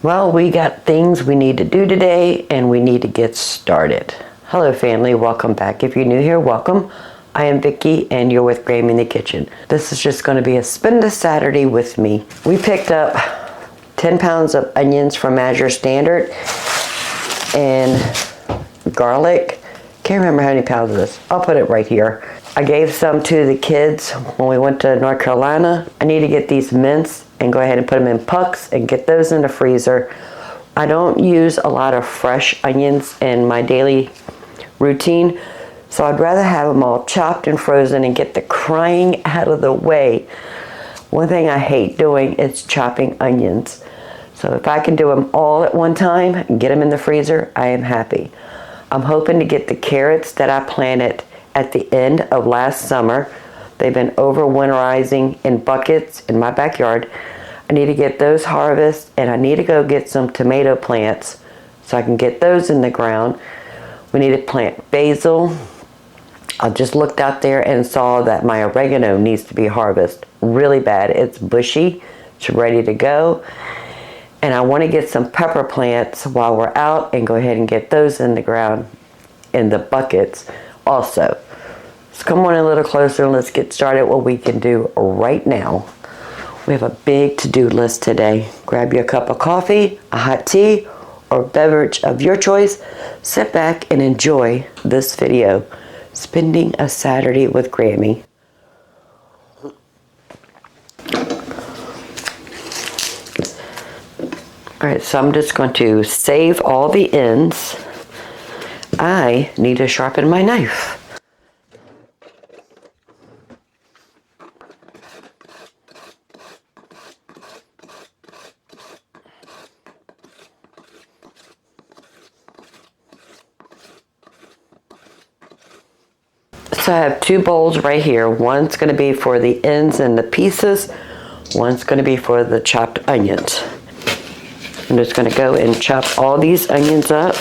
Well, we got things we need to do today and we need to get started. Hello family, welcome back. If you're new here, welcome. I am Vicki and you're with Graham in the Kitchen. This is just going to be a spend a Saturday with me. We picked up 10 pounds of onions from Azure Standard and garlic. Can't remember how many pounds it is. I'll put it right here. I gave some to the kids when we went to North Carolina. I need to get these minced and go ahead and put them in pucks and get those in the freezer. I don't use a lot of fresh onions in my daily routine, so I'd rather have them all chopped and frozen and get the crying out of the way. One thing I hate doing is chopping onions. So if I can do them all at one time and get them in the freezer, I am happy. I'm hoping to get the carrots that I planted at the end of last summer. They've been overwinterizing in buckets in my backyard. I need to get those harvested, and I need to go get some tomato plants so I can get those in the ground. We need to plant basil. I just looked out there and saw that my oregano needs to be harvested really bad. It's bushy, it's ready to go. And I want to get some pepper plants while we're out and go ahead and get those in the ground in the buckets also. So come on a little closer and let's get started what we can do right now. We have a big to-do list today. Grab you a cup of coffee, a hot tea, or beverage of your choice. Sit back and enjoy this video. Spending a Saturday with Grammy. Alright, so I'm just going to save all the ends. I need to sharpen my knife. So I have two bowls right here. One's going to be for the ends and the pieces. One's going to be for the chopped onions. I'm just going to go and chop all these onions up.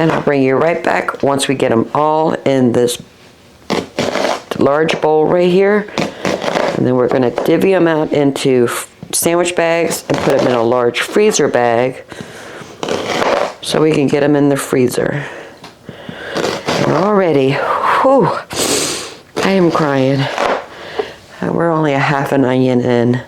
And I'll bring you right back once we get them all in this large bowl right here. And then we're going to divvy them out into sandwich bags and put them in a large freezer bag so we can get them in the freezer. And already, whew, I am crying. We're only a half an onion in.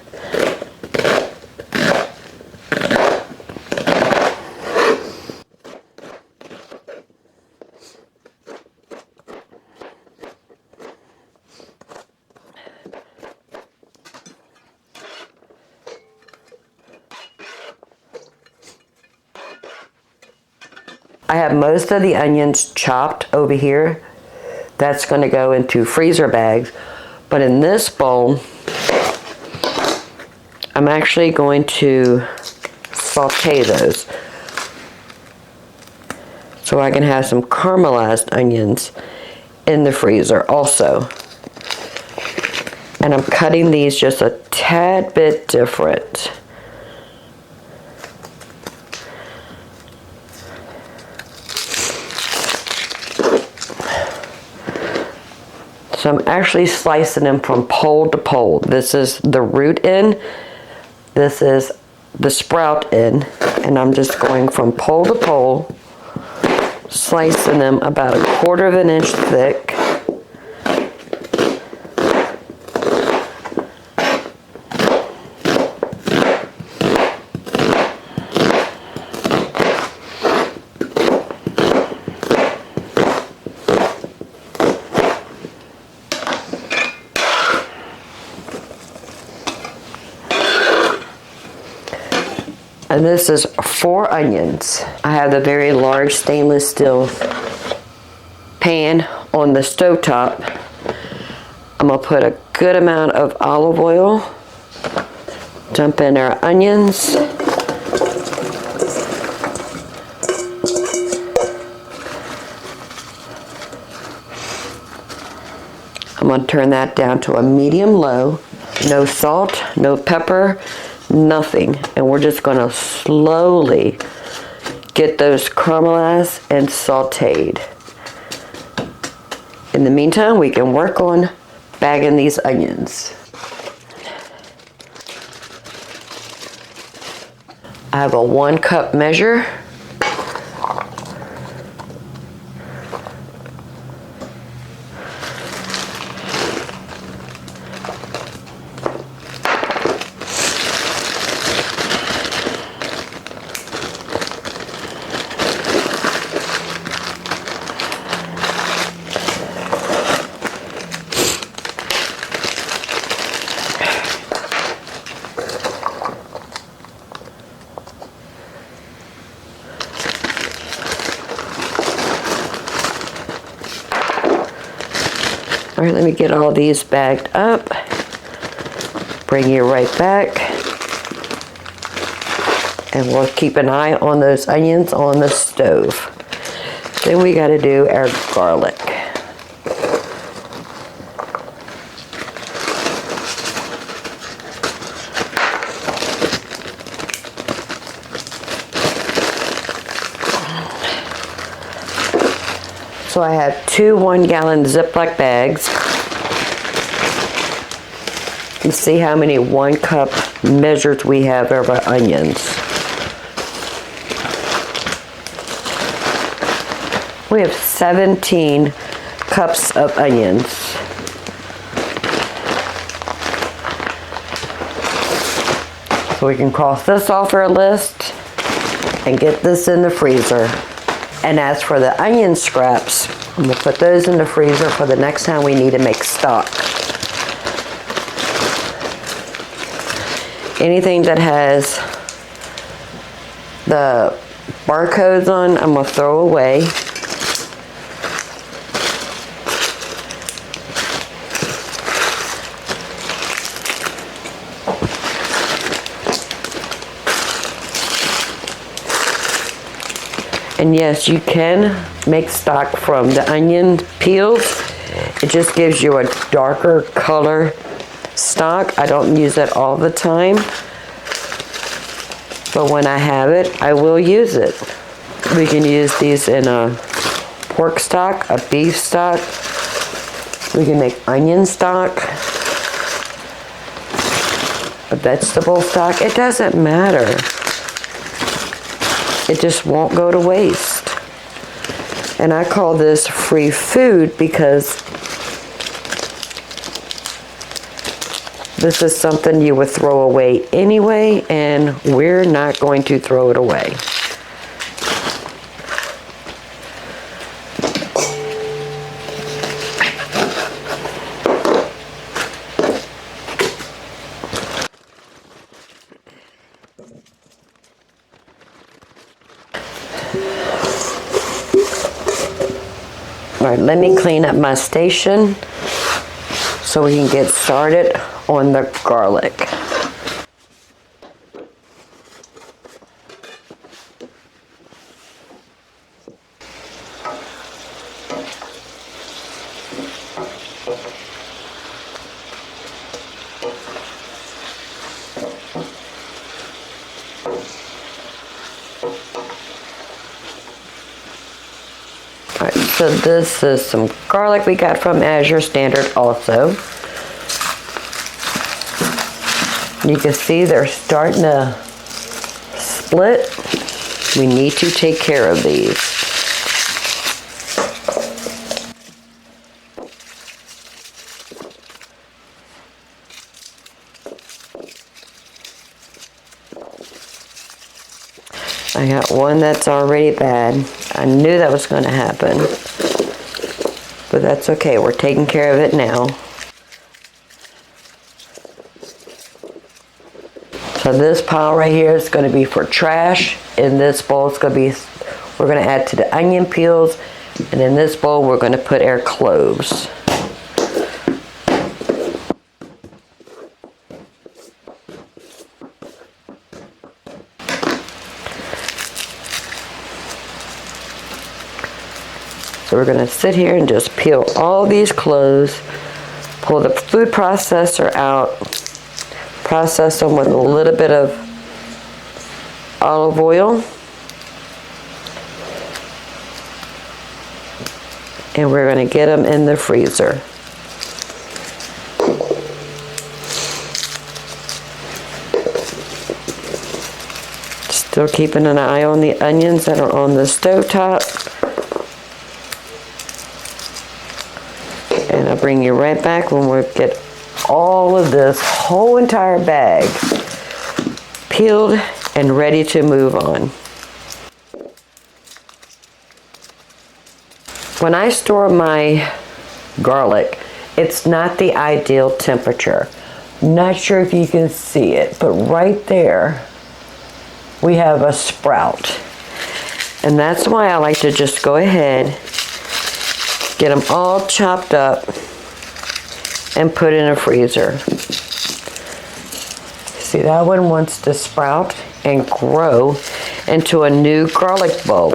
I have most of the onions chopped over here. That's going to go into freezer bags. But in this bowl, I'm actually going to saute those so I can have some caramelized onions in the freezer also. And I'm cutting these just a tad bit different. So I'm actually slicing them from pole to pole. This is the root end. This is the sprout end. And I'm just going from pole to pole, slicing them about 1/4 of an inch thick. And this is 4 onions. I have the very large stainless steel pan on the stovetop. I'm gonna put a good amount of olive oil, dump in our onions. I'm gonna turn that down to a medium-low. No salt, no pepper, nothing. And we're just gonna slowly get those caramelized and sauteed. In the meantime, we can work on bagging these onions. I have a 1 cup measure. All right, let me get all these bagged up. Bring you right back. And we'll keep an eye on those onions on the stove. Then we gotta do our garlic. So I have 2 1-gallon Ziploc bags. And see how many 1 cup measures we have of our onions. We have 17 cups of onions. So we can cross this off our list and get this in the freezer. And as for the onion scraps, I'm gonna put those in the freezer for the next time we need to make stock. Anything that has the barcodes on, I'm gonna throw away. And yes, you can make stock from the onion peels. It just gives you a darker color stock. I don't use it all the time, but when I have it, I will use it. We can use these in a pork stock, a beef stock. We can make onion stock, a vegetable stock. It doesn't matter. It just won't go to waste. And I call this free food because this is something you would throw away anyway, and we're not going to throw it away. All right, let me clean up my station so we can get started on the garlic. Alright, so this is some garlic we got from Azure Standard also. You can see they're starting to split. We need to take care of these. I got one that's already bad. I knew that was going to happen, but that's okay. We're taking care of it now. So So this pile right here is going to be for trash. In this bowl, it's going to be, we're going to add to the onion peels. And in this bowl, we're going to put our cloves. So we're going to sit here and just peel all these cloves, pull the food processor out, process them with a little bit of olive oil, and we're going to get them in the freezer. Still keeping an eye on the onions that are on the stovetop. And I'll bring you right back when we get all of this whole entire bag peeled and ready to move on. When I store my garlic, it's not the ideal temperature. Not sure if you can see it, but right there we have a sprout. And that's why I like to just go ahead, get them all chopped up and put in a freezer. See, that one wants to sprout and grow into a new garlic bulb.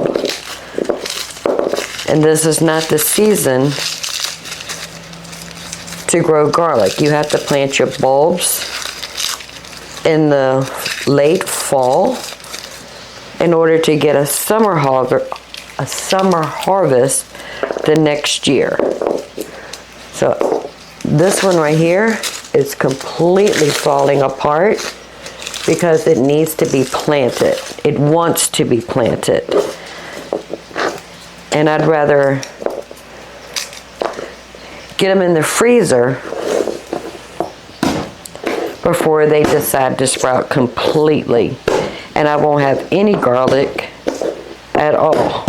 And this is not the season to grow garlic. You have to plant your bulbs in the late fall in order to get a summer harvest the next year. So this one right here is completely falling apart because it needs to be planted. It wants to be planted. And I'd rather get them in the freezer before they decide to sprout completely. And I won't have any garlic at all.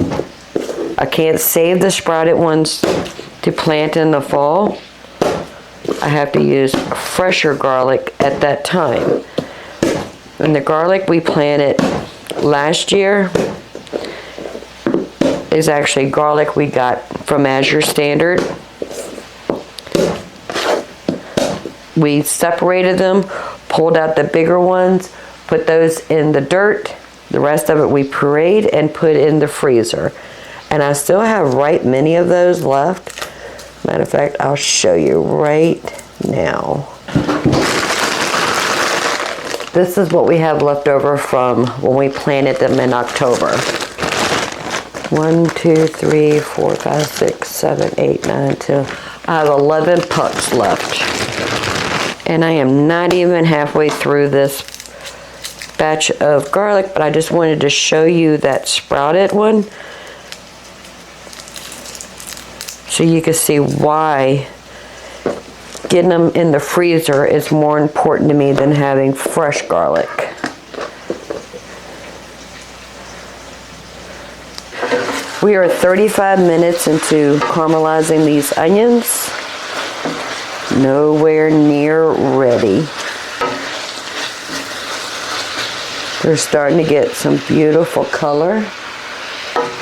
I can't save the sprouted ones to plant in the fall. I have to use fresher garlic at that time. And the garlic we planted last year is actually garlic we got from Azure Standard. We separated them, pulled out the bigger ones, put those in the dirt. The rest of it we pureed and put in the freezer. And I still have right many of those left. Matter of fact, I'll show you right now. This is what we have left over from when we planted them in October. 1, 2, 3, 4, 5, 6, 7, 8, 9, 10. I have 11 pucks left. And I am not even halfway through this batch of garlic, but I just wanted to show you that sprouted one so you can see why getting them in the freezer is more important to me than having fresh garlic. We are 35 minutes into caramelizing these onions. Nowhere near ready. They're starting to get some beautiful color.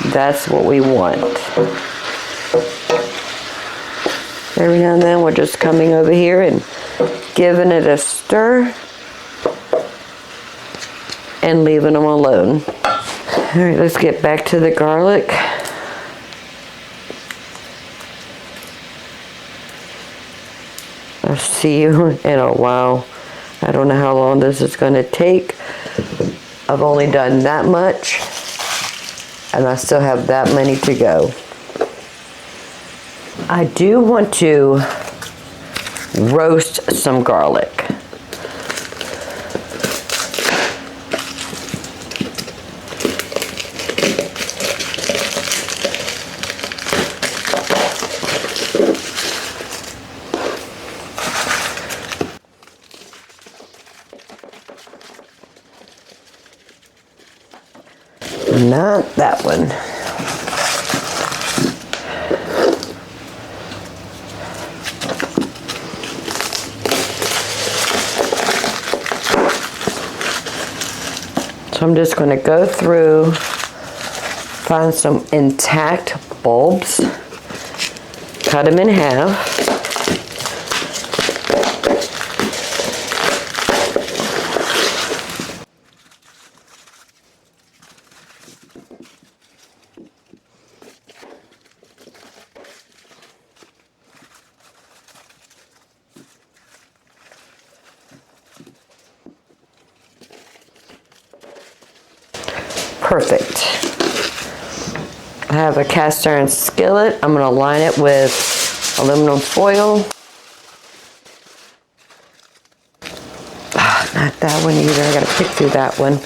That's what we want. Every now and then we're just coming over here and giving it a stir and leaving them alone. All right, let's get back to the garlic. I'll see you in a while. I don't know how long this is going to take. I've only done that much, and I still have that many to go. I do want to roast some garlic. Not that one. So I'm just going to go through, find some intact bulbs, cut them in half. Perfect. I have a cast iron skillet. I'm going to line it with aluminum foil. Not that one either. I got to pick through that one.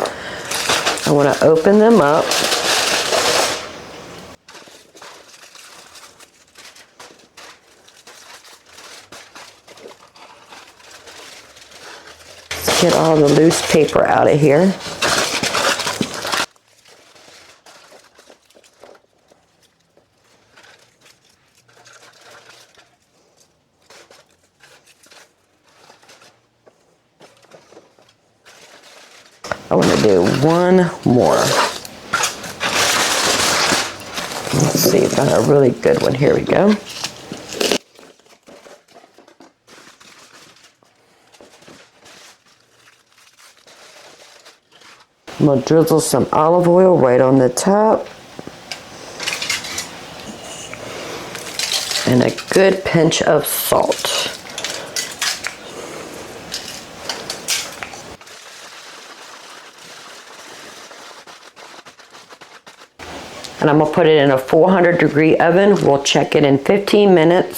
I want to open them up. Let's get all the loose paper out of here. I want to do one more. Let's see, found a really good one. Here we go. I'm going to drizzle some olive oil right on the top. And a good pinch of salt. And I'm going to put it in a 400-degree oven. We'll check it in 15 minutes.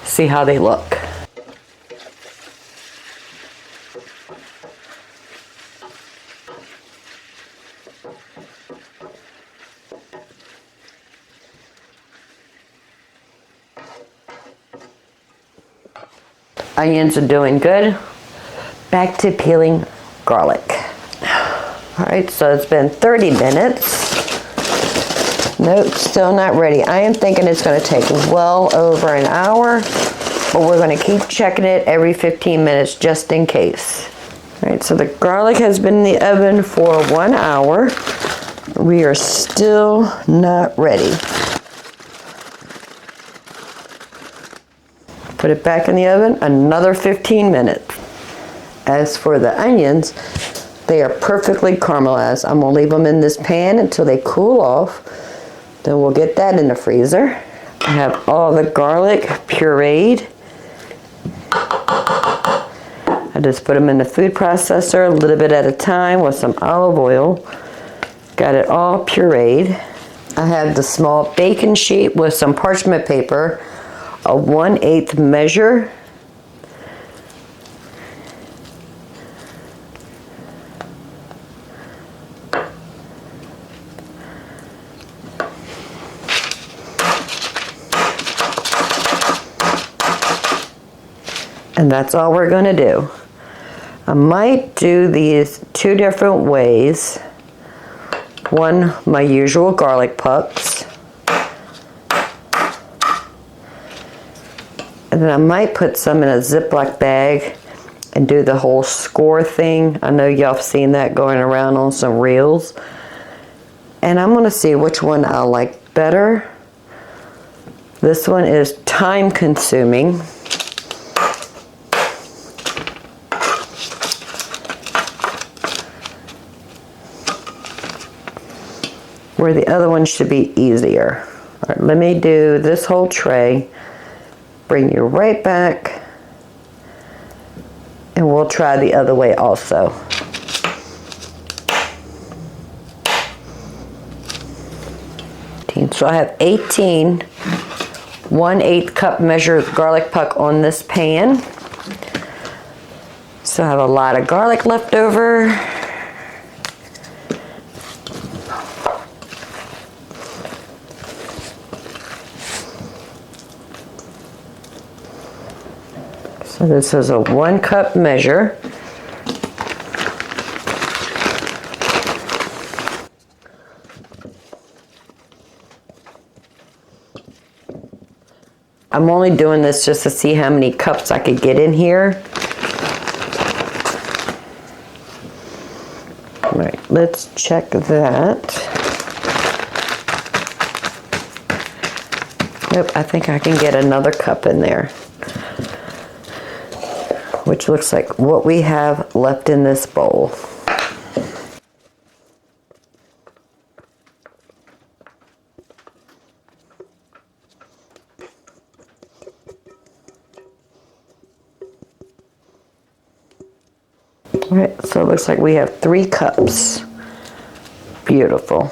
See how they look. Onions are doing good. Back to peeling garlic. All right, so it's been 30 minutes. Nope, still not ready. I am thinking it's going to take well over an hour, but we're going to keep checking it every 15 minutes just in case. All right, so the garlic has been in the oven for 1 hour. We are still not ready. Put it back in the oven, another 15 minutes. As for the onions, they are perfectly caramelized. I'm going to leave them in this pan until they cool off. Then we'll get that in the freezer. I have all the garlic pureed. I just put them in the food processor a little bit at a time with some olive oil. Got it all pureed. I have the small baking sheet with some parchment paper, a 1/8 measure. And that's all we're going to do. I might do these 2 different ways. One, my usual garlic pucks. And then I might put some in a Ziploc bag and do the whole score thing. I know y'all have seen that going around on some reels. And I'm going to see which one I like better. This one is time consuming. Where the other one should be easier. All right, let me do this whole tray. Bring you right back. And we'll try the other way also. So I have 18 1/8 cup measure garlic puck on this pan. So I have a lot of garlic left over. So this is a 1 cup measure. I'm only doing this just to see how many cups I could get in here. let's check that. Nope, I think I can get another cup in there, which looks like what we have left in this bowl. All right, so it looks like we have 3 cups. Beautiful.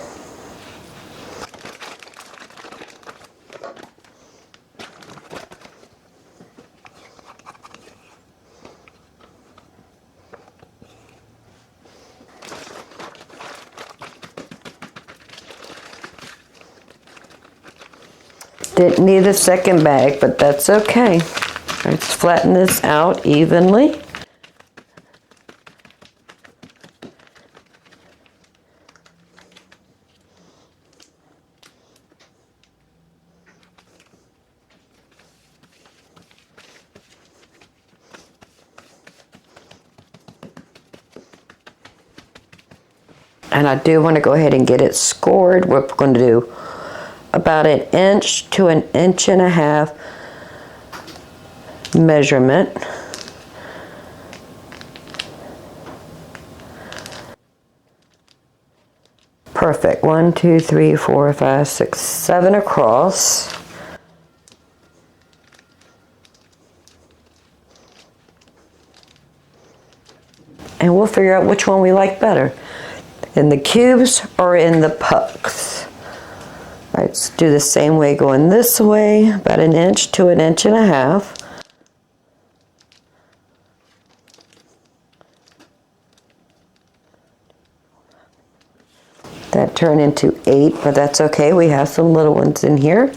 Didn't need a second bag, but that's okay. Let's flatten this out evenly. And I do want to go ahead and get it scored. We're going to do about 1 inch to 1.5 inches measurement. Perfect. 1, 2, 3, 4, 5, 6, 7 across. And we'll figure out which one we like better, in the cubes or in the pucks. All right, let's do the same way going this way, about 1 inch to 1.5 inches. That turned into 8, but that's okay. We have some little ones in here.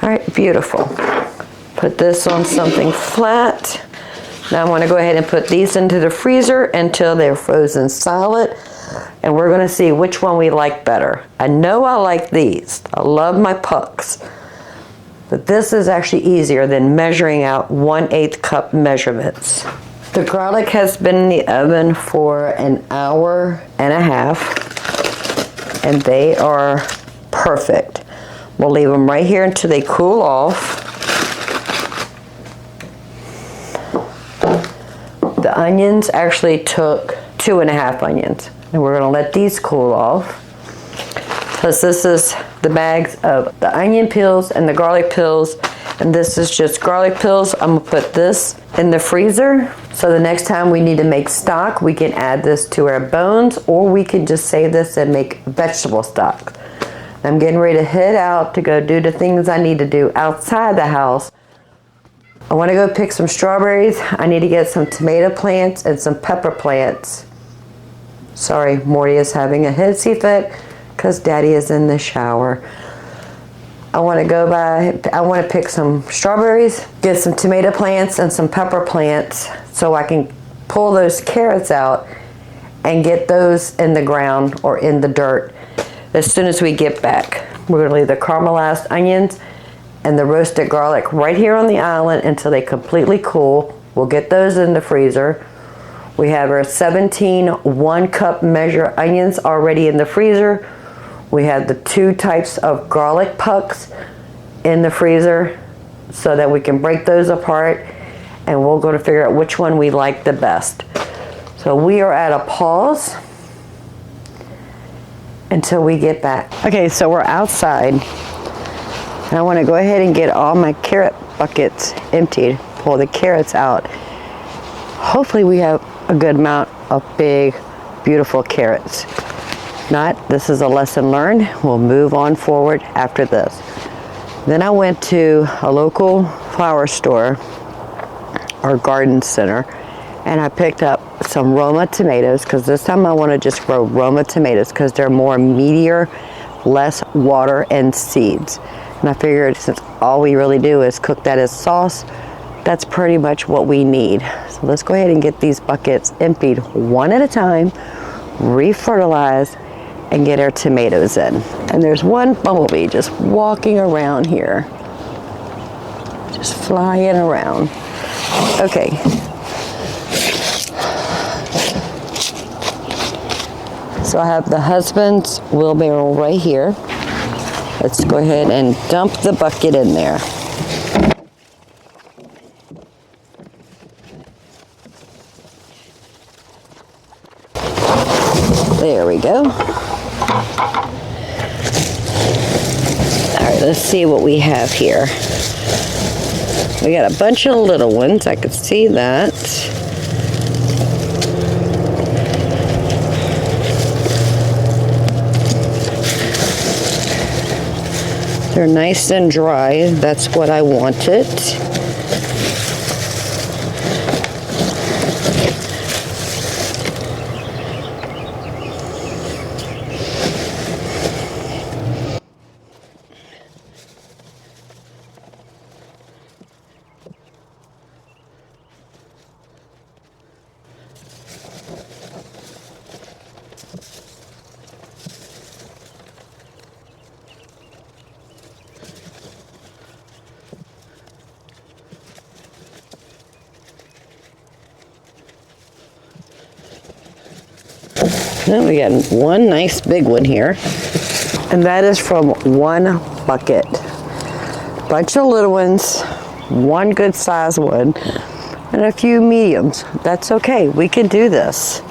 All right, beautiful. Put this on something flat. Now I want to go ahead and put these into the freezer until they're frozen solid. And we're going to see which one we like better. I know I like these. I love my pucks. But this is actually easier than measuring out 1/8 cup measurements. The garlic has been in the oven for 1.5 hours, and they are perfect. We'll leave them right here until they cool off. The onions actually took 2.5 onions, and we're going to let these cool off. Because this is the bags of the onion peels and the garlic peels, and this is just garlic peels. I'm going to put this in the freezer, so the next time we need to make stock, we can add this to our bones, or we can just save this and make vegetable stock. I'm getting ready to head out to go do the things I need to do outside the house. I want to go pick some strawberries. I need to get some tomato plants and some pepper plants. Sorry, Morty is having a hissy fit because Daddy is in the shower. I want to pick some strawberries, get some tomato plants and some pepper plants so I can pull those carrots out and get those in the ground or in the dirt as soon as we get back. We're going to leave the caramelized onions and the roasted garlic right here on the island until they completely cool. We'll get those in the freezer. We have our 17 1-cup measure onions already in the freezer. We have the 2 types of garlic pucks in the freezer so that we can break those apart, and we'll go to figure out which one we like the best. So we are at a pause until we get back. Okay, so we're outside. And I want to go ahead and get all my carrot buckets emptied, pull the carrots out. Hopefully we have a good amount of big, beautiful carrots. If not, this is a lesson learned. We'll move on forward after this. Then I went to a local flower store or garden center, and I picked up some Roma tomatoes, because this time I want to just grow Roma tomatoes because they're more meatier, less water and seeds. And I figured since all we really do is cook that as sauce, that's pretty much what we need. So let's go ahead and get these buckets emptied one at a time, refertilize, and get our tomatoes in. And there's one bumblebee just walking around here, just flying around. Okay. So I have the husband's wheelbarrow right here. Let's go ahead and dump the bucket in there. There we go. All right, let's see what we have here. We got a bunch of little ones. I could see that. They're nice and dry. That's what I wanted. Now we got one nice big one here, and that is from one bucket. Bunch of little ones, one good size one, and a few mediums. That's okay, we can do this.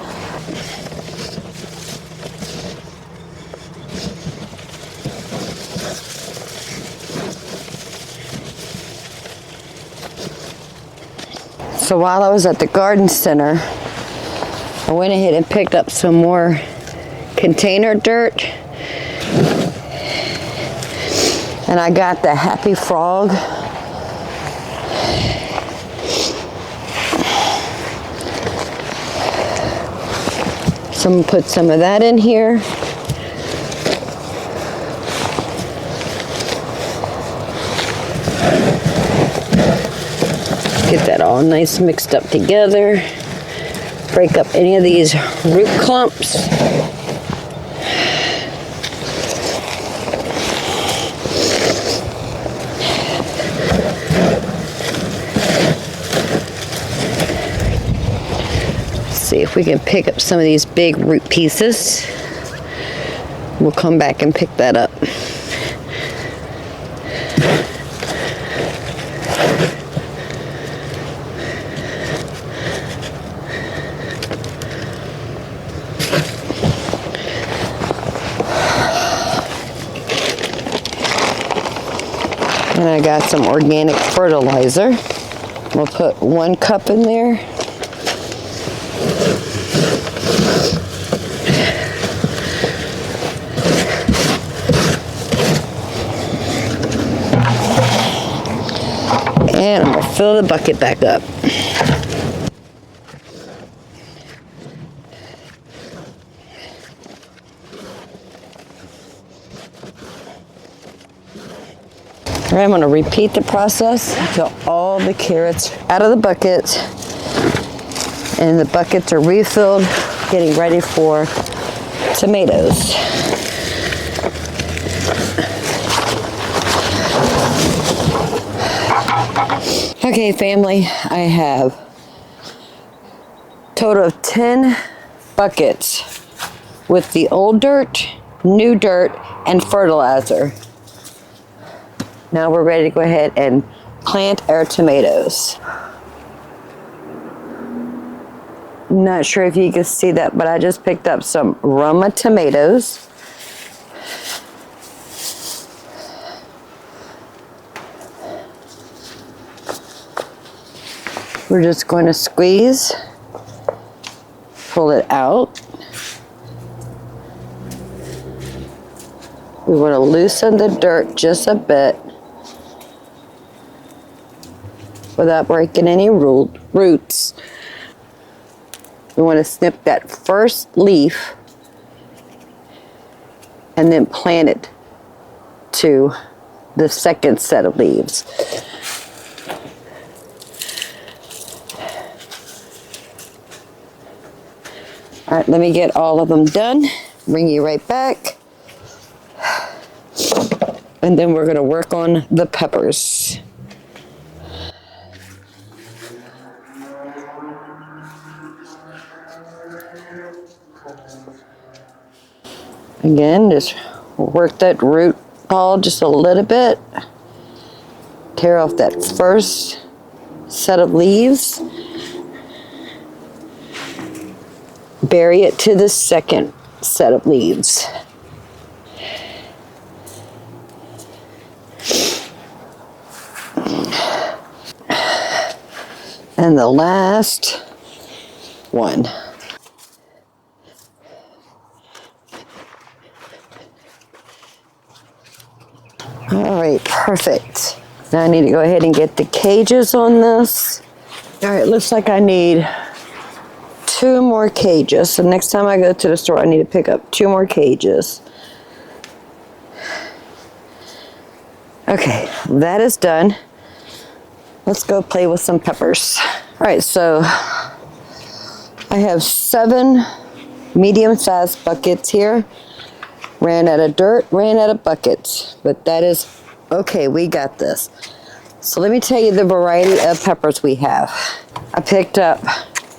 So while I was at the garden center, I went ahead and picked up some more container dirt. And I got the Happy Frog. So I'm gonna put some of that in here. Get that all nice mixed up together. Break up any of these root clumps. See if we can pick up some of these big root pieces. We'll come back and pick that up. And I got some organic fertilizer. We'll put 1 cup in there. And I'm gonna fill the bucket back up. I'm going to repeat the process until all the carrots out of the bucket and the buckets are refilled, getting ready for tomatoes. Okay, family, I have a total of 10 buckets with the old dirt, new dirt, and fertilizer. Now we're ready to go ahead and plant our tomatoes. Not sure if you can see that, but I just picked up some Roma tomatoes. We're just going to squeeze, pull it out. We want to loosen the dirt just a bit without breaking any roots. We want to snip that first leaf and then plant it to the second set of leaves. All right, let me get all of them done. Bring you right back. And then we're going to work on the peppers. Again, just work that root ball just a little bit. Tear off that first set of leaves. Bury it to the second set of leaves. And the last one. All right, perfect. Now I need to go ahead and get the cages on this. All right, looks like I need 2 more cages. So next time I go to the store, I need to pick up 2 more cages. Okay, that is done. Let's go play with some peppers. All right, so I have 7 medium-sized buckets here. Ran out of dirt, ran out of buckets, but that is okay, we got this. So let me tell you the variety of peppers we have. I picked up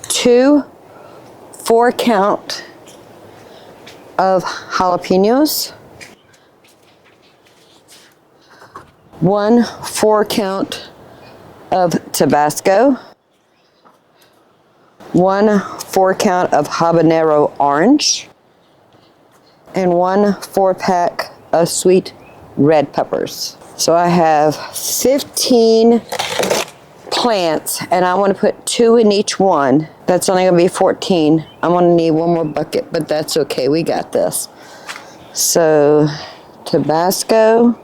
2 4-count of jalapenos, 1 4-count of Tabasco, 1 4-count of habanero orange, and 1 4-pack of sweet red peppers. So I have 15 plants, and I want to put 2 in each one. That's only going to be 14. I'm going to need 1 more bucket, but that's okay. We got this. So Tabasco.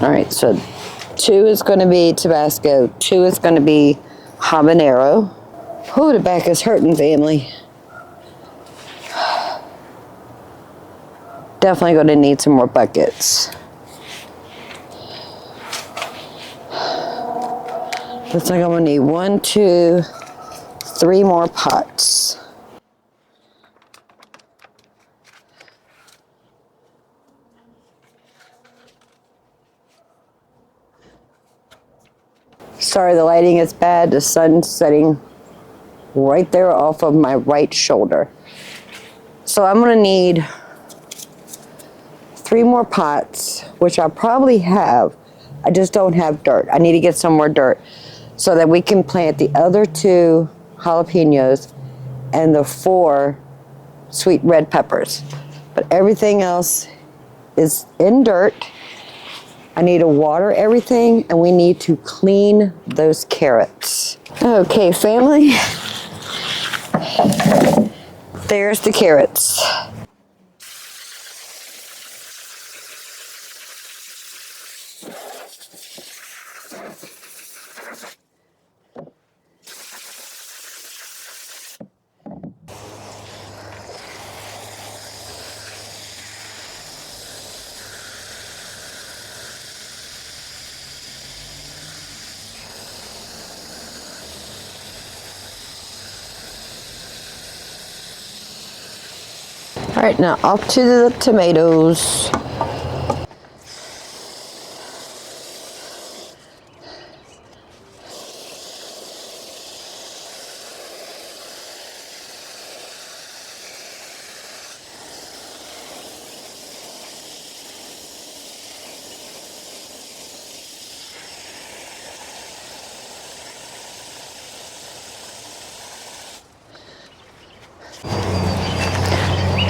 All right, so 2 is going to be Tabasco, 2 is going to be habanero. Oh, the back is hurting, family. Definitely going to need some more buckets. Looks like I'm going to need 1, 2, 3 more pots. Sorry, the lighting is bad. The sun's setting right there off of my right shoulder. So I'm going to need 3 more pots, which I probably have. I just don't have dirt. I need to get some more dirt so that we can plant the other 2 jalapenos and the 4 sweet red peppers. But everything else is in dirt. I need to water everything, and we need to clean those carrots. Okay, family. There's the carrots. All right, now off to the tomatoes.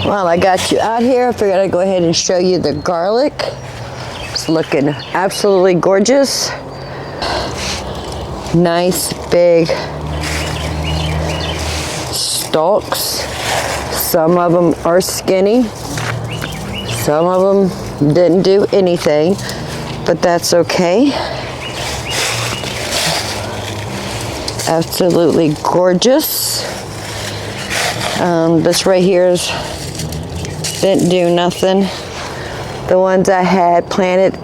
While I got you out here, I figured I'd go ahead and show you the garlic. It's looking absolutely gorgeous. Nice big stalks. Some of them are skinny. Some of them didn't do anything, but that's okay. Absolutely gorgeous. This right here didn't do nothing. The ones I had planted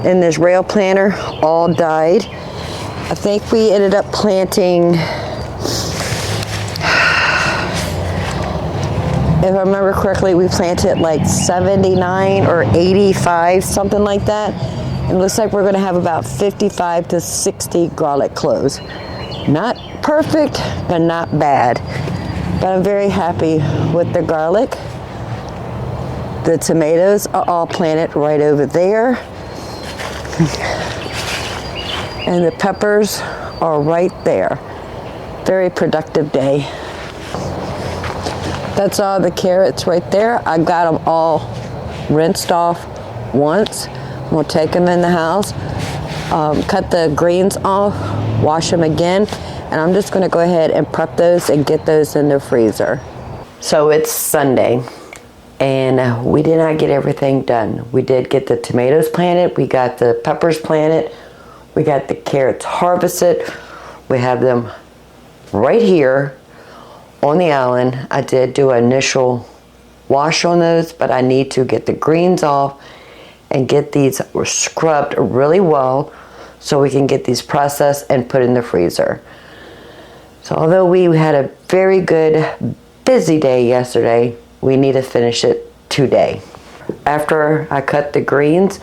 in this rail planter all died. I think we ended up planting, if I remember correctly, we planted like 79 or 85, something like that. It looks like we're gonna have about 55 to 60 garlic cloves. Not perfect, but not bad. But I'm very happy with the garlic. The tomatoes are all planted right over there. And the peppers are right there. Very productive day. That's all the carrots right there. I got them all rinsed off once. We'll take them in the house, cut the greens off, wash them again, and I'm just gonna go ahead and prep those and get those in the freezer. So it's Sunday, and we did not get everything done. We did get the tomatoes planted, we got the peppers planted, we got the carrots harvested. We have them right here on the island. I did do an initial wash on those, but I need to get the greens off and get these scrubbed really well so we can get these processed and put in the freezer. So although we had a very good, busy day yesterday, we need to finish it today. After I cut the greens,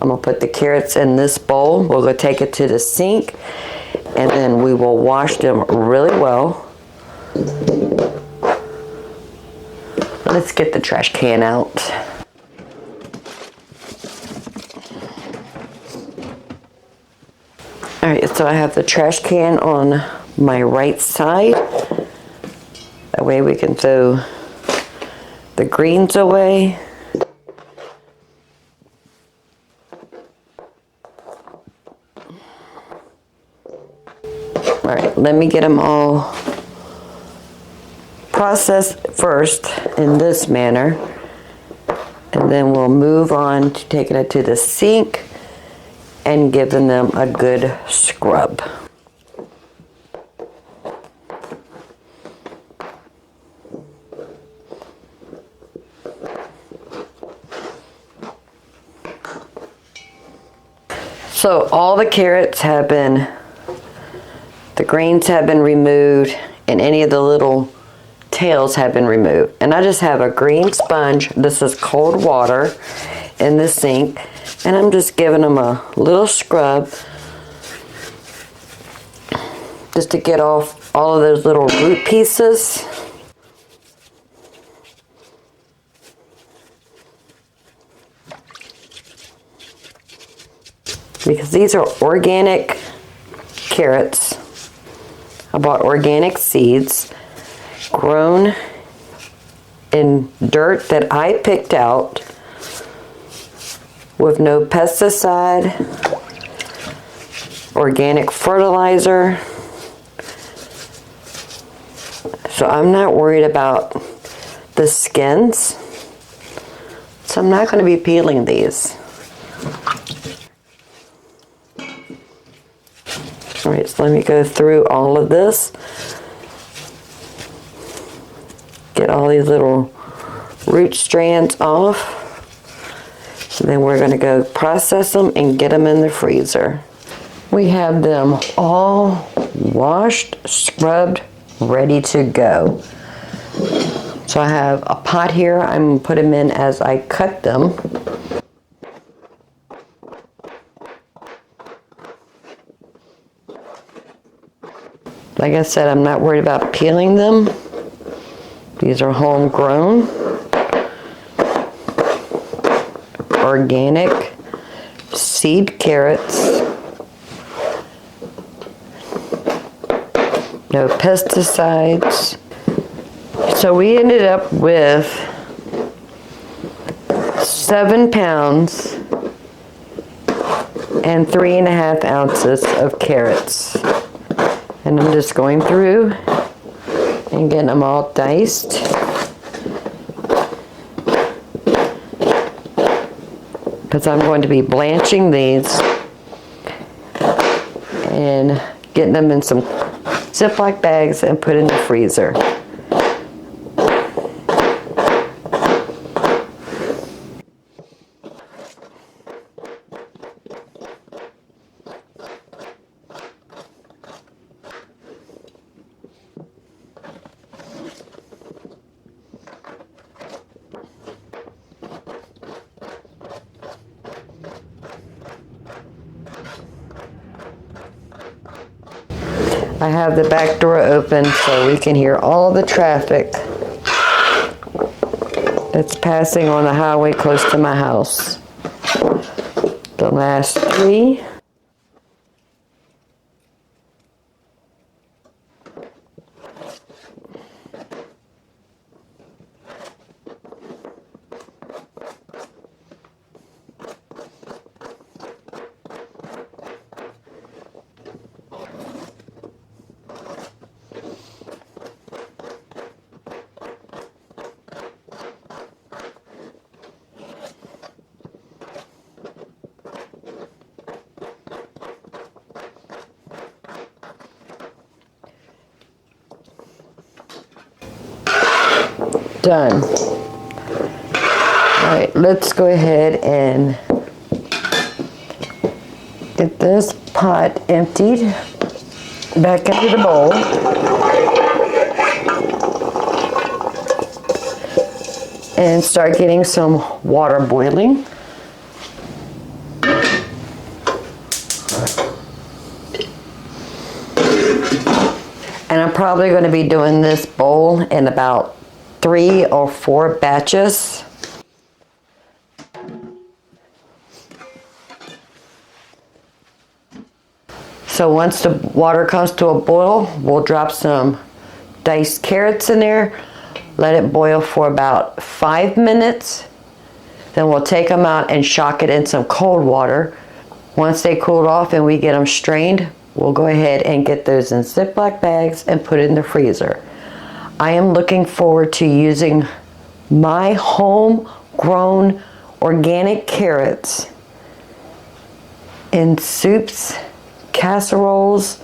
I'm gonna put the carrots in this bowl. We'll go take it to the sink, and then we will wash them really well. Let's get the trash can out. All right, so I have the trash can on my right side. That way we can throw the greens away. All right, let me get them all processed first in this manner, and then we'll move on to taking it to the sink and giving them a good scrub. So all the carrots have been, the greens have been removed, and any of the little tails have been removed. And I just have a green sponge, this is cold water, in the sink, and I'm just giving them a little scrub just to get off all of those little root pieces. Because these are organic carrots. I bought organic seeds grown in dirt that I picked out with no pesticide, organic fertilizer. So I'm not worried about the skins. So I'm not going to be peeling these. All right, so let me go through all of this. Get all these little root strands off. And then we're gonna go process them and get them in the freezer. We have them all washed, scrubbed, ready to go. So I have a pot here. I'm gonna put them in as I cut them. Like I said, I'm not worried about peeling them. These are homegrown, organic seed carrots, no pesticides. So we ended up with 7 pounds and 3.5 ounces of carrots. And I'm just going through and getting them all diced. Because I'm going to be blanching these and getting them in some Ziploc bags and put in the freezer. I have the back door open so we can hear all the traffic that's passing on the highway close to my house. The last 3. Done. All right, let's go ahead and get this pot emptied back into the bowl. And start getting some water boiling. And I'm probably going to be doing this bowl in about 3 or 4 batches. So once the water comes to a boil, we'll drop some diced carrots in there, let it boil for about 5 minutes. Then we'll take them out and shock it in some cold water. Once they cool off and we get them strained, we'll go ahead and get those in Ziploc bags and put it in the freezer. I am looking forward to using my homegrown organic carrots in soups, casseroles,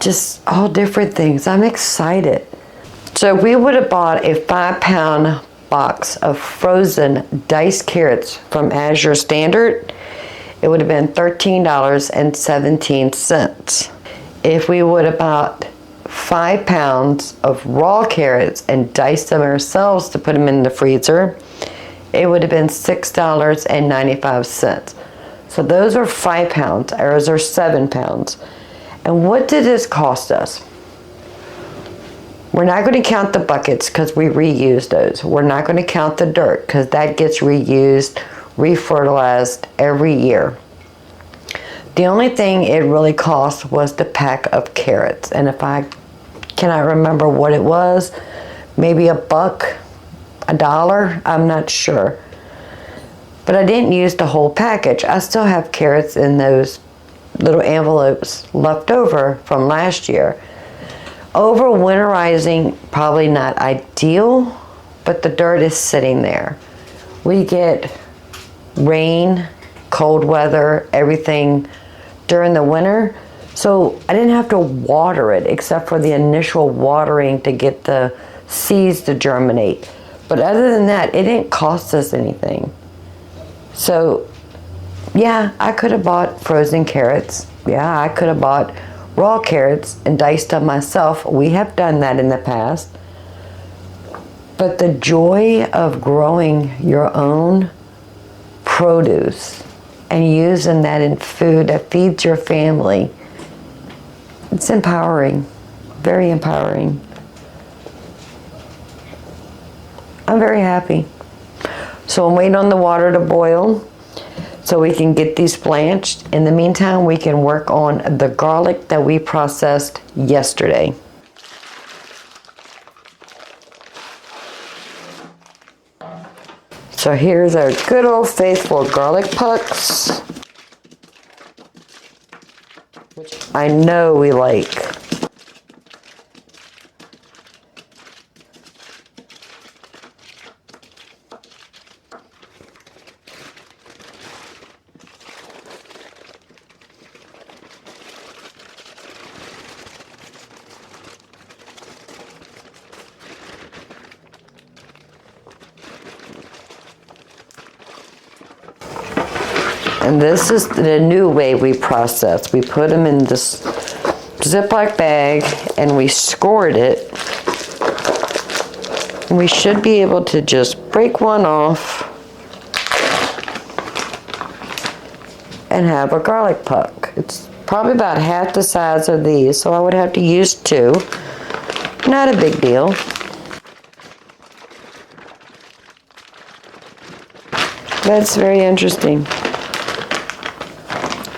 just all different things. I'm excited. So we would have bought a 5-pound box of frozen diced carrots from Azure Standard. It would have been $13.17. If we would have bought 5 pounds of raw carrots and diced them ourselves to put them in the freezer, it would have been $6.95. So those are 5 pounds, ours are 7 pounds. And what did this cost us? We're not going to count the buckets because we reuse those. We're not going to count the dirt because that gets reused, refertilized every year. The only thing it really cost was the pack of carrots. And if I cannot remember what it was, maybe $1, $1, I'm not sure. But I didn't use the whole package. I still have carrots in those little envelopes left over from last year. Over winterizing, probably not ideal, but the dirt is sitting there. We get rain, cold weather, everything during the winter. So I didn't have to water it except for the initial watering to get the seeds to germinate. But other than that, it didn't cost us anything. So yeah, I could have bought frozen carrots. Yeah, I could have bought raw carrots and diced them myself. We have done that in the past. But the joy of growing your own produce and using that in food that feeds your family, it's empowering, very empowering. I'm very happy. So I'm waiting on the water to boil so we can get these blanched. In the meantime, we can work on the garlic that we processed yesterday. So here's our good old faithful garlic pucks, which I know we like. And this is the new way we process. We put them in this Ziploc bag and we scored it. And we should be able to just break one off and have a garlic puck. It's Probably about half the size of these, so I would have to use 2. Not a big deal. That's very interesting.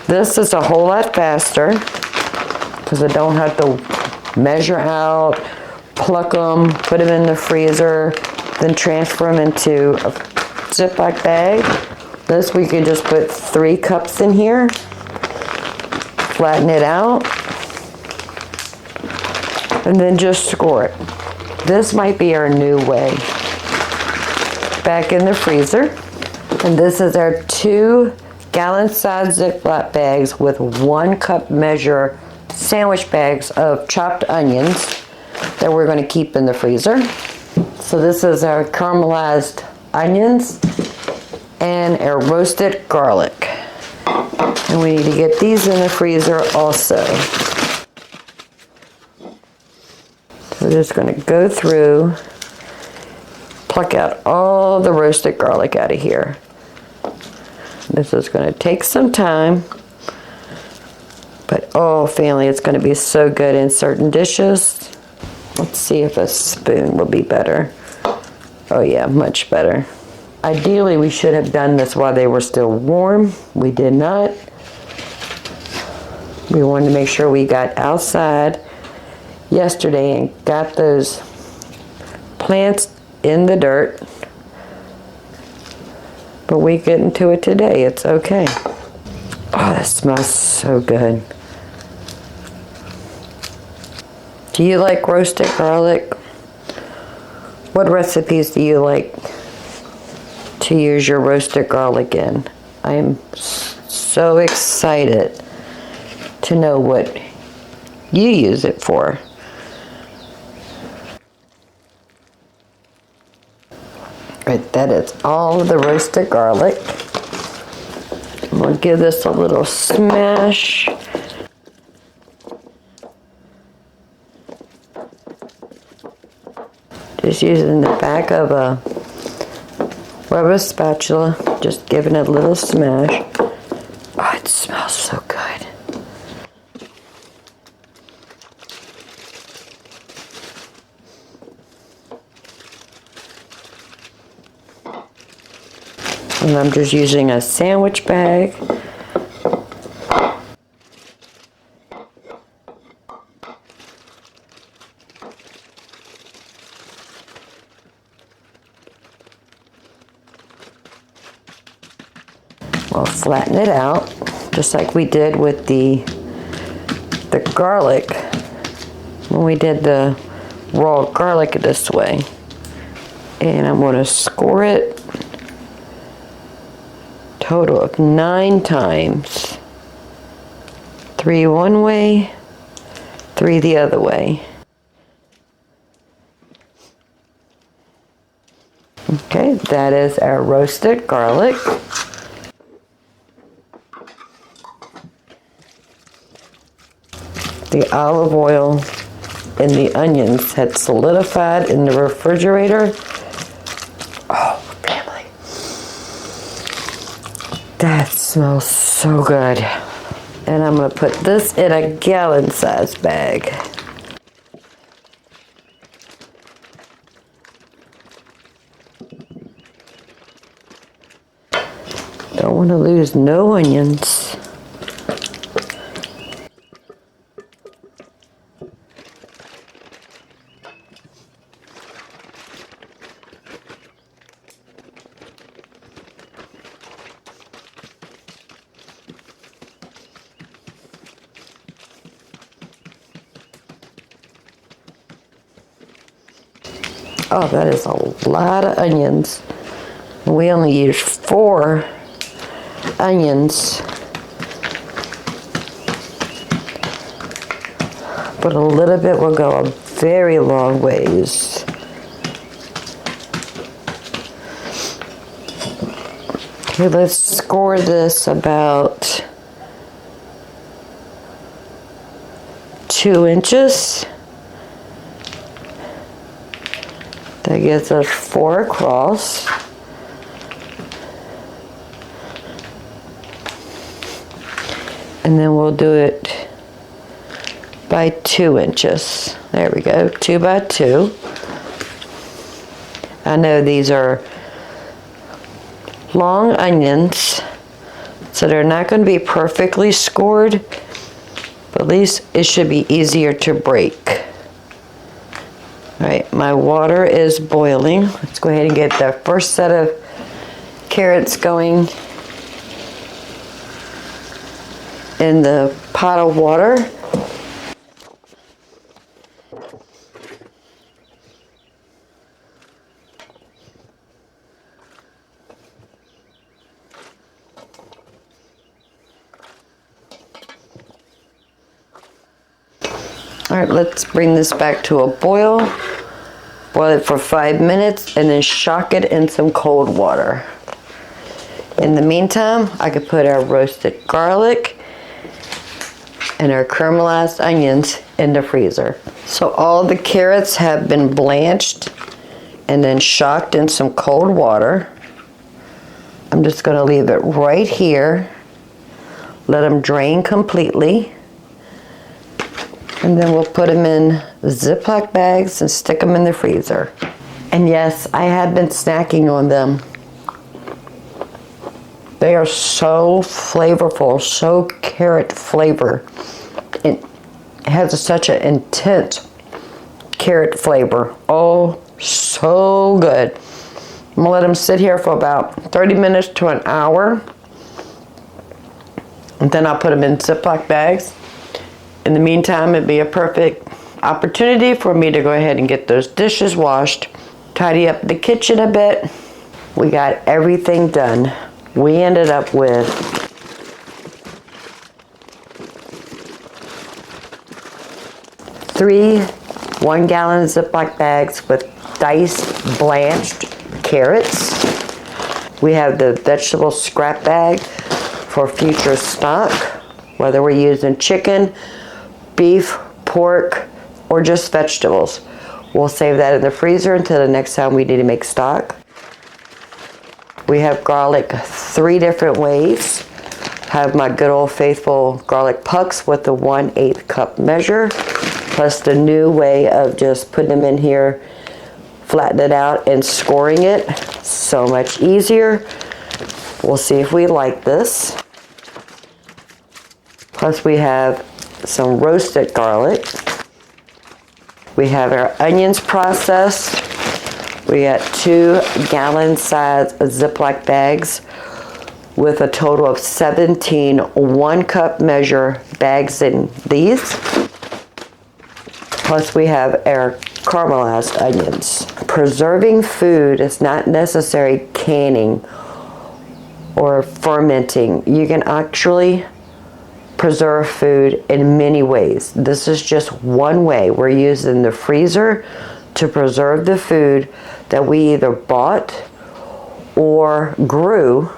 This is a whole lot faster because I don't have to measure out, pluck them, put them in the freezer, then transfer them into a Ziploc bag. This we can just put 3 cups in here, flatten it out, and then just score it. This might be our new way. Back in the freezer. And this is our 2 gallon size Ziploc bags with 1 cup measure sandwich bags of chopped onions that we're going to keep in the freezer. So this is our caramelized onions and our roasted garlic. And we need to get these in the freezer also. So we're just going to go through, pluck out all the roasted garlic out of here. This is going to take some time, but oh family, it's going to be so good in certain dishes. Let's see if a spoon will be better. Oh yeah, much better. Ideally, we should have done this while they were still warm. We did not. We wanted to make sure we got outside yesterday and got those plants in the dirt. But we get into it today, it's okay. Oh, that smells so good. Do you like roasted garlic? What recipes do you like to use your roasted garlic in? I am so excited to know what you use it for. Right, that is all of the roasted garlic. I'm going to give this a little smash. Just using the back of a rubber spatula, just giving it a little smash. Oh, it smells so good. And I'm just using a sandwich bag. We'll flatten it out, just like we did with the garlic, when we did the raw garlic this way. And I'm going to score it. Total of 9 times. 3 one way, 3 the other way. Okay, that is our roasted garlic. The olive oil and the onions had solidified in the refrigerator. Oh, family. That smells so good. And I'm going to put this in a gallon-sized bag. Don't want to lose no onions. Oh, that is a lot of onions. We only use 4 onions, but a little bit will go a very long ways. Okay, let's score this about 2 inches. That gives us 4 across. And then we'll do it by 2 inches. There we go, 2 by 2. I know these are long onions, so they're not going to be perfectly scored, but at least it should be easier to break. All right, my water is boiling. Let's go ahead and get the first set of carrots going in the pot of water. All right, let's bring this back to a boil. Boil it for 5 minutes and then shock it in some cold water. In the meantime, I could put our roasted garlic and our caramelized onions in the freezer. So all the carrots have been blanched and then shocked in some cold water. I'm just going to leave it right here. Let them drain completely. And then we'll put them in Ziploc bags and stick them in the freezer. And yes, I have been snacking on them. They are so flavorful, so carrot flavor. It has such an intense carrot flavor. Oh, so good. I'm gonna let them sit here for about 30 minutes to an hour. And then I'll put them in Ziploc bags. In the meantime, it'd be a perfect opportunity for me to go ahead and get those dishes washed, tidy up the kitchen a bit. We got everything done. We ended up with three 1-gallon Ziploc bags with diced blanched carrots. We have the vegetable scrap bag for future stock, whether we're using chicken, beef, pork, or just vegetables. We'll save that in the freezer until the next time we need to make stock. We have garlic 3 different ways. Have my good old faithful garlic pucks with the 1/8 cup measure, plus the new way of just putting them in here, flatten it out and scoring it. So much easier. We'll see if we like this. Plus we have some roasted garlic. We have our onions processed. We got 2-gallon size Ziploc bags with a total of 17 1-cup measure bags in these. Plus we have our caramelized onions. Preserving food is not necessarily canning or fermenting. You can actually preserve food in many ways. This is just one way. We're using the freezer to preserve the food that we either bought or grew,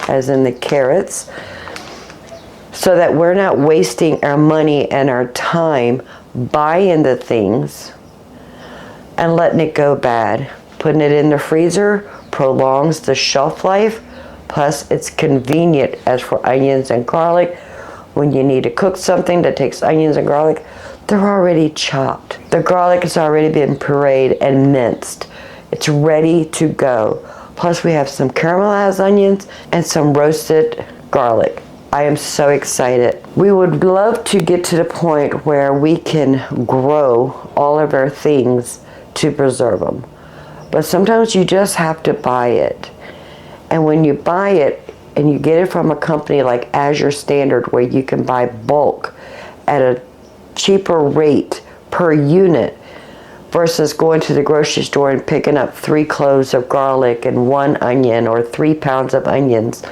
as in the carrots, so that we're not wasting our money and our time buying the things and letting it go bad. Putting it in the freezer prolongs the shelf life, plus it's convenient. As for onions and garlic, when you need to cook something that takes onions and garlic, they're already chopped. The garlic has already been pureed and minced. It's ready to go. Plus we have some caramelized onions and some roasted garlic. I am so excited. We would love to get to the point where we can grow all of our things to preserve them. But sometimes you just have to buy it. And when you buy it, and you get it from a company like Azure Standard, where you can buy bulk at a cheaper rate per unit versus going to the grocery store and picking up 3 cloves of garlic and 1 onion or 3 pounds of onions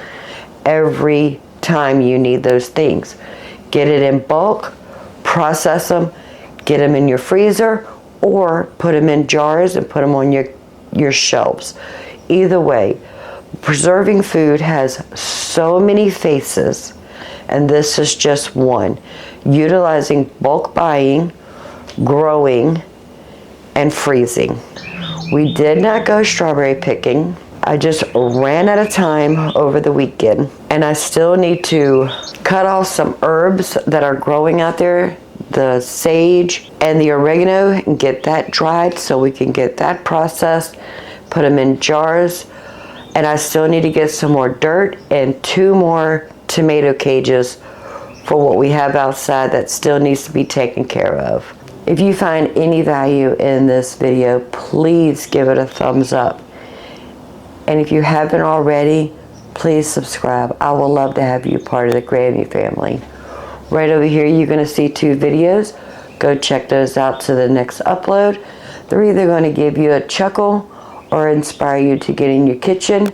every time you need those things. Get it in bulk, process them, get them in your freezer, or put them in jars and put them on your shelves. Either way, preserving food has so many faces, and this is just one. Utilizing bulk buying, growing, and freezing. We did not go strawberry picking. I just ran out of time over the weekend. And I still need to cut off some herbs that are growing out there, the sage and the oregano, and get that dried so we can get that processed, put them in jars. And I still need to get some more dirt and 2 more tomato cages for what we have outside that still needs to be taken care of. If you find any value in this video, please give it a thumbs up. And if you haven't already, please subscribe. I would love to have you part of the Grammy family. Right over here, you're going to see 2 videos. Go check those out to the next upload. They're either going to give you a chuckle or inspire you to get in your kitchen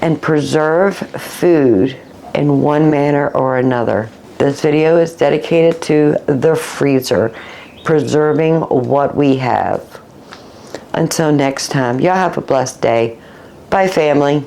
and preserve food in one manner or another. This video is dedicated to the freezer, preserving what we have. Until next time, y'all have a blessed day. Bye, family.